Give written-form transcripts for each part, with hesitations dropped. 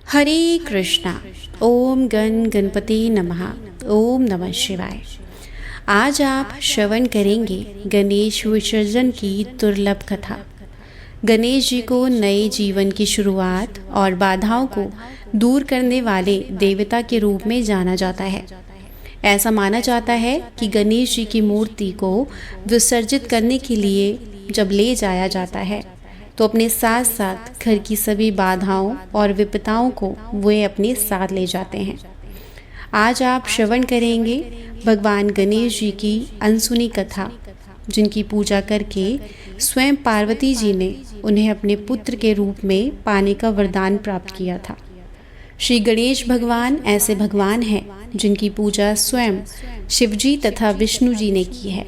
हरे कृष्णा। ओम गण गणपति नमः। ओम नमः शिवाय। आज आप श्रवण करेंगे गणेश विसर्जन की दुर्लभ कथा। गणेश जी को नए जीवन की शुरुआत और बाधाओं को दूर करने वाले देवता के रूप में जाना जाता है। ऐसा माना जाता है कि गणेश जी की मूर्ति को विसर्जित करने के लिए जब ले जाया जाता है तो अपने साथ साथ घर की सभी बाधाओं और विपदाओं को वे अपने साथ ले जाते हैं। आज आप श्रवण करेंगे भगवान गणेश जी की अनसुनी कथा, जिनकी पूजा करके स्वयं पार्वती जी ने उन्हें अपने पुत्र के रूप में पाने का वरदान प्राप्त किया था। श्री गणेश भगवान ऐसे भगवान हैं जिनकी पूजा स्वयं शिवजी तथा विष्णु जी ने की है।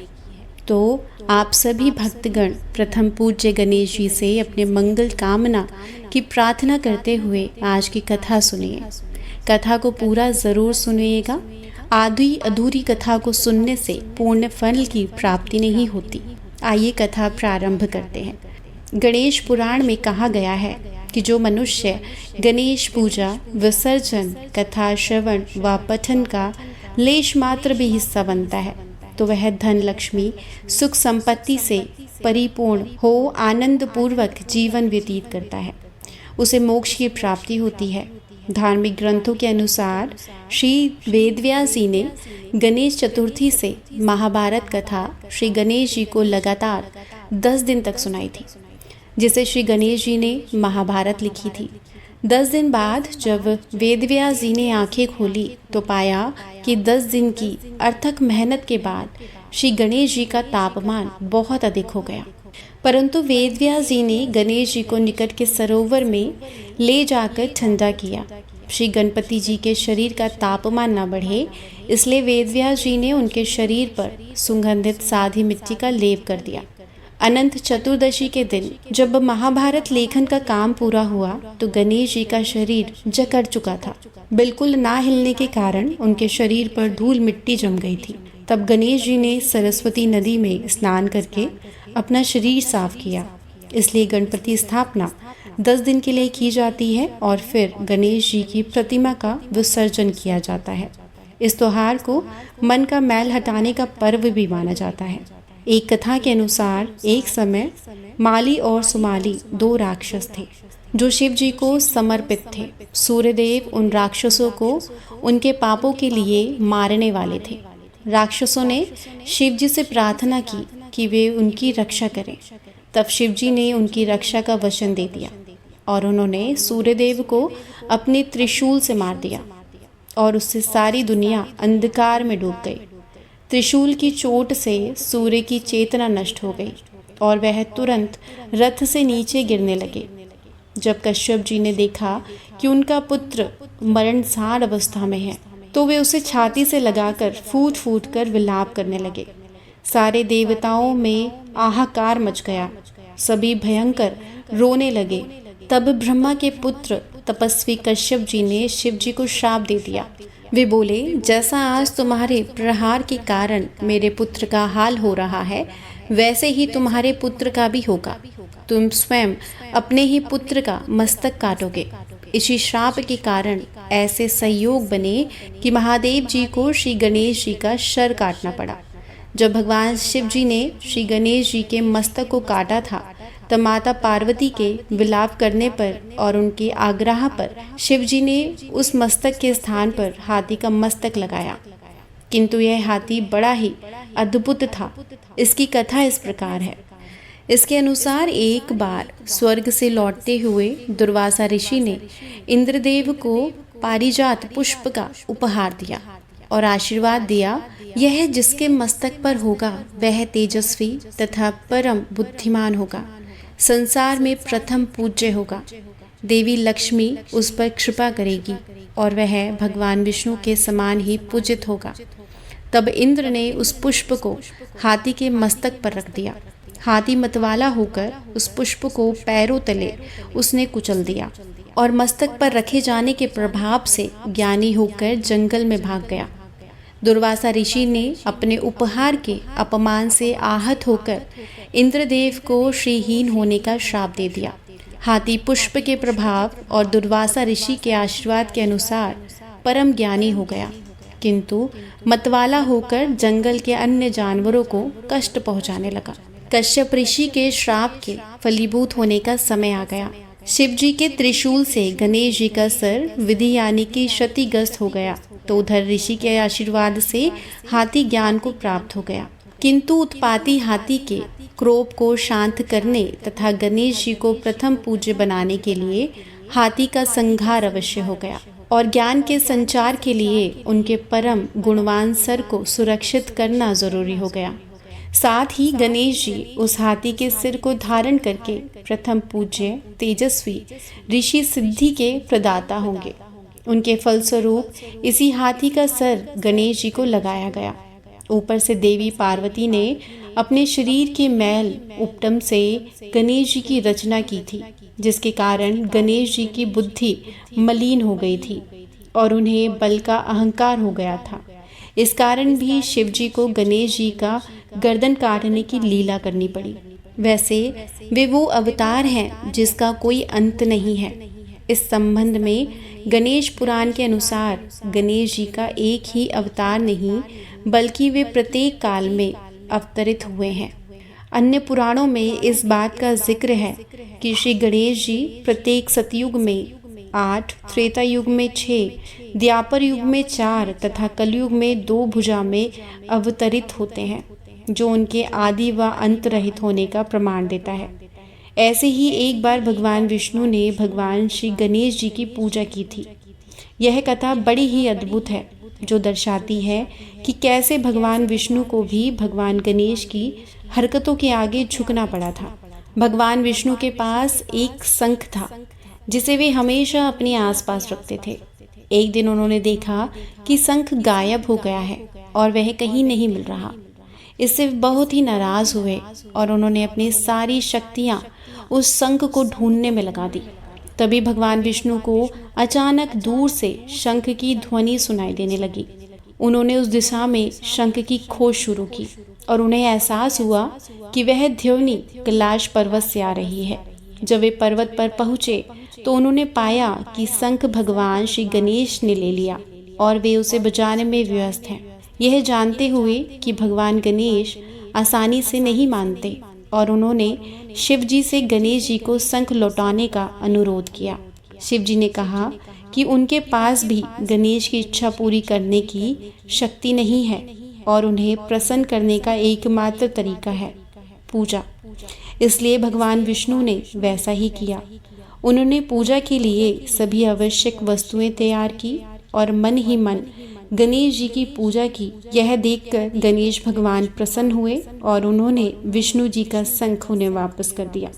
तो आप सभी भक्तगण प्रथम पूज्य गणेश जी से अपने मंगल कामना की प्रार्थना करते हुए आज की कथा सुनिए। कथा को पूरा जरूर सुनिएगा। आधी अधूरी कथा को सुनने से पूर्ण फल की प्राप्ति नहीं होती। आइए कथा प्रारंभ करते हैं। गणेश पुराण में कहा गया है कि जो मनुष्य गणेश पूजा, विसर्जन, कथा श्रवण व पठन का लेश मात्र भी हिस्सा बनता है तो वह धन लक्ष्मी सुख संपत्ति से परिपूर्ण हो आनंद पूर्वक जीवन व्यतीत करता है। उसे मोक्ष की प्राप्ति होती है। धार्मिक ग्रंथों के अनुसार श्री वेदव्यास जी ने गणेश चतुर्थी से महाभारत कथा श्री गणेश जी को लगातार 10 दिन तक सुनाई थी, जिसे श्री गणेश जी ने महाभारत लिखी थी। 10 दिन बाद जब वेदव्यास जी ने आंखें खोली तो पाया कि 10 दिन की अथक मेहनत के बाद श्री गणेश जी का तापमान बहुत अधिक हो गया। परंतु वेदव्यास जी ने गणेश जी को निकट के सरोवर में ले जाकर ठंडा किया। श्री गणपति जी के शरीर का तापमान न बढ़े, इसलिए वेदव्यास जी ने उनके शरीर पर सुगंधित साधी मिट्टी का लेप कर दिया। अनंत चतुर्दशी के दिन जब महाभारत लेखन का काम पूरा हुआ तो गणेश जी का शरीर जकड़ चुका था। बिल्कुल ना हिलने के कारण उनके शरीर पर धूल मिट्टी जम गई थी। तब गणेश जी ने सरस्वती नदी में स्नान करके अपना शरीर साफ किया। इसलिए गणपति स्थापना 10 दिन के लिए की जाती है और फिर गणेश जी की प्रतिमा का विसर्जन किया जाता है। इस त्योहार को मन का मैल हटाने का पर्व भी माना जाता है। एक कथा के अनुसार एक समय माली और सुमाली 2 राक्षस थे जो शिव जी को समर्पित थे। सूर्यदेव उन राक्षसों को उनके पापों के लिए मारने वाले थे। राक्षसों ने शिव जी से प्रार्थना की कि वे उनकी रक्षा करें। तब शिव जी ने उनकी रक्षा का वचन दे दिया और उन्होंने सूर्यदेव को अपने त्रिशूल से मार दिया और उससे सारी दुनिया अंधकार में डूब गई। त्रिशूल की चोट से सूर्य की चेतना नष्ट हो गई और वह तुरंत रथ से नीचे गिरने लगे। जब कश्यप जी ने देखा कि उनका पुत्र मरणसार अवस्था में है तो वे उसे छाती से लगाकर फूट फूट कर विलाप करने लगे। सारे देवताओं में हाहाकार मच गया। सभी भयंकर रोने लगे। तब ब्रह्मा के पुत्र तपस्वी कश्यप जी ने शिव जी को श्राप दे दिया। वे बोले, जैसा आज तुम्हारे प्रहार के कारण मेरे पुत्र का हाल हो रहा है, वैसे ही तुम्हारे पुत्र का भी होगा। तुम स्वयं अपने ही पुत्र का मस्तक काटोगे। इसी श्राप के कारण ऐसे संयोग बने कि महादेव जी को श्री गणेश जी का सर काटना पड़ा। जब भगवान शिव जी ने श्री गणेश जी के मस्तक को काटा था तब माता पार्वती के विलाप करने पर और उनके आग्रह पर शिव जी ने उस मस्तक के स्थान पर हाथी का मस्तक लगाया, किंतु यह हाथी बड़ा ही अद्भुत था। इसकी कथा इस प्रकार है। इसके अनुसार एक बार स्वर्ग से लौटते हुए दुर्वासा ऋषि ने इंद्रदेव को पारिजात पुष्प का उपहार दिया और आशीर्वाद दिया, यह जिसके मस्तक पर होगा वह तेजस्वी तथा परम बुद्धिमान होगा, संसार में प्रथम पूज्य होगा। देवी लक्ष्मी उस पर कृपा करेगी और वह भगवान विष्णु के समान ही पूजित होगा। तब इंद्र ने उस पुष्प को हाथी के मस्तक पर रख दिया। हाथी मतवाला होकर उस पुष्प को पैरों तले उसने कुचल दिया और मस्तक पर रखे जाने के प्रभाव से ज्ञानी होकर जंगल में भाग गया। दुर्वासा ऋषि ने अपने उपहार के अपमान से आहत होकर इंद्रदेव को श्रीहीन होने का श्राप दे दिया। हाथी पुष्प के प्रभाव और दुर्वासा ऋषि के आशीर्वाद के अनुसार परम ज्ञानी हो गया, किंतु मतवाला होकर जंगल के अन्य जानवरों को कष्ट पहुंचाने लगा। कश्यप ऋषि के श्राप के फलीभूत होने का समय आ गया। शिव जी के त्रिशूल से गणेश जी का सर विधि यानी कि क्षतिग्रस्त हो गया, तो उधर ऋषि के आशीर्वाद से हाथी ज्ञान को प्राप्त हो गया। किंतु उत्पाती हाथी के क्रोध को शांत करने तथा गणेश जी को प्रथम पूज्य बनाने के लिए हाथी का संहार अवश्य हो गया और ज्ञान के संचार के लिए उनके परम गुणवान सर को सुरक्षित करना जरूरी हो गया। साथ ही गणेश जी उस हाथी के सिर को धारण करके प्रथम पूज्य तेजस्वी ऋषि सिद्धि के प्रदाता होंगे। उनके फलस्वरूप इसी हाथी का सर गणेश जी को लगाया गया। ऊपर से देवी पार्वती ने अपने शरीर के मैल उपटम से गणेश जी की रचना की थी, जिसके कारण गणेश जी की बुद्धि मलिन हो गई थी और उन्हें बल का अहंकार हो गया था। इस कारण भी शिव जी को गणेश जी का गर्दन काटने की लीला करनी पड़ी। वैसे वे वो अवतार हैं जिसका कोई अंत नहीं है। इस संबंध में गणेश पुराण के अनुसार गणेश जी का एक ही अवतार नहीं बल्कि वे प्रत्येक काल में अवतरित हुए हैं। अन्य पुराणों में इस बात का जिक्र है कि श्री गणेश जी प्रत्येक सतयुग में 8, त्रेता युग में 6, द्वापर युग में 4 तथा कलयुग में 2 भुजा में अवतरित होते हैं, जो उनके आदि व अंत रहित होने का प्रमाण देता है। ऐसे ही एक बार भगवान विष्णु ने भगवान श्री गणेश जी की पूजा की थी। यह कथा बड़ी ही अद्भुत है, जो दर्शाती है कि कैसे भगवान विष्णु को भी भगवान गणेश की हरकतों के आगे झुकना पड़ा था। भगवान विष्णु के पास एक शंख था, जिसे वे हमेशा अपने आसपास रखते थे। एक दिन उन्होंने देखा कि शंख गायब हो गया है और वह कहीं नहीं मिल रहा। इससे बहुत ही नाराज हुए और उन्होंने अपनी सारी शक्तियां उस शंख को ढूंढने में लगा दी। तभी भगवान विष्णु को अचानक दूर से शंख की ध्वनि सुनाई देने लगी। उन्होंने उस दिशा में शंख की खोज शुरू की और उन्हें एहसास हुआ कि वह ध्वनि कैलाश पर्वत से आ रही है। जब वे पर्वत पर पहुंचे तो उन्होंने पाया कि शंख भगवान श्री गणेश ने ले लिया और वे उसे बजाने में व्यस्त हैं। यह जानते हुए कि भगवान गणेश आसानी से नहीं मानते और उन्होंने शिव जी से गणेश जी को शंख लौटाने का अनुरोध किया। शिव जी ने कहा कि उनके पास भी गणेश की इच्छा पूरी करने की शक्ति नहीं है और उन्हें प्रसन्न करने का एकमात्र तरीका है पूजा। इसलिए भगवान विष्णु ने वैसा ही किया। उन्होंने पूजा के लिए सभी आवश्यक वस्तुएं तैयार की और मन ही मन गणेश जी की पूजा की। यह देखकर गणेश भगवान प्रसन्न हुए और उन्होंने विष्णु जी का शंख उन्हें वापस कर दिया।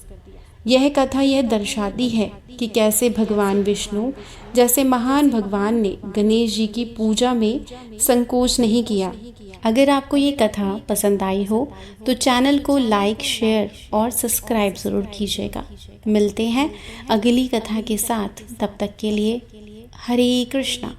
यह कथा यह दर्शाती है कि कैसे भगवान विष्णु जैसे महान भगवान ने गणेश जी की पूजा में संकोच नहीं किया। अगर आपको ये कथा पसंद आई हो तो चैनल को लाइक, शेयर और सब्सक्राइब ज़रूर कीजिएगा। मिलते हैं अगली कथा के साथ, तब तक के लिए हरे कृष्णा।